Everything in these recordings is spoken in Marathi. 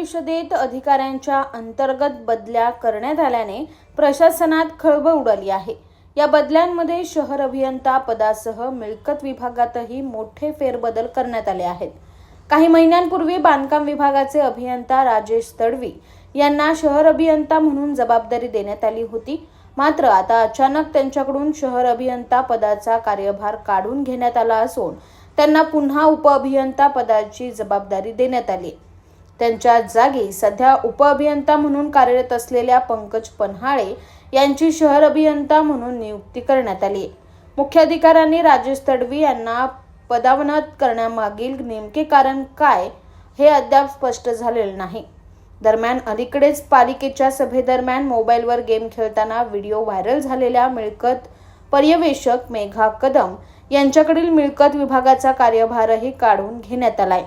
परिषदेत अधिकाऱ्यांच्या अंतर्गत बदल्या करण्यात आल्याने प्रशासनात खळबळ उडाली आहे। या बदल्यांमध्ये शहर अभियंता पदासह मिळकत विभागातही मोठे फेरबदल करण्यात आले आहेत। काही महिन्यांपूर्वी बांधकाम विभागाचे अभियंता राजेश तडवी यांना शहर अभियंता म्हणून जबाबदारी देण्यात आली होती। मात्र आता अचानक त्यांच्याकडून शहर अभियंता पदाचा कार्यभार काढून घेण्यात आला असून त्यांना पुन्हा उपअभियंता पदाची जबाबदारी देण्यात आली। त्यांच्या जागी सध्या उपअभियंता म्हणून कार्यरत असलेल्या पंकज पन्हाळे यांची शहर अभियंता म्हणून नियुक्ती करण्यात आली। मुख्याधिकाऱ्यांनी राजेश तडवी यांना पदावनत करण्यामागील नेमके कारण काय हे अद्याप स्पष्ट झालेले नाही। दरम्यान अलीकडेच पालिकेच्या सभेदरम्यान मोबाईलवर गेम खेळताना व्हिडिओ व्हायरल झालेल्या मिळकत पर्यवेक्षक मेघा कदम यांच्याकडील मिळकत विभागाचा कार्यभारही काढून घेण्यात आलाय।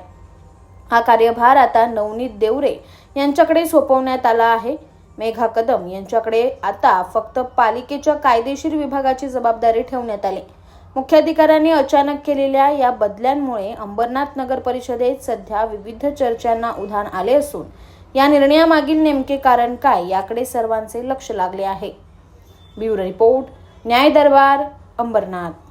हा कार्यभार आता नवनीत देवरे यांच्याकडे सोपवण्यात आला आहे। मेघा कदम यांच्याकडे आता फक्त पालिकेच्या कायदेशीर विभागाची जबाबदारी ठेवण्यात आली। मुख्याधिकाऱ्यांनी अचानक केलेल्या या बदल्यांमुळे अंबरनाथ नगर परिषदेत सध्या विविध चर्चांना उधाण आले असून या निर्णयामागील नेमके कारण काय याकडे सर्वांचे लक्ष लागले आहे। ब्युरो रिपोर्ट, न्याय दरबार, अंबरनाथ।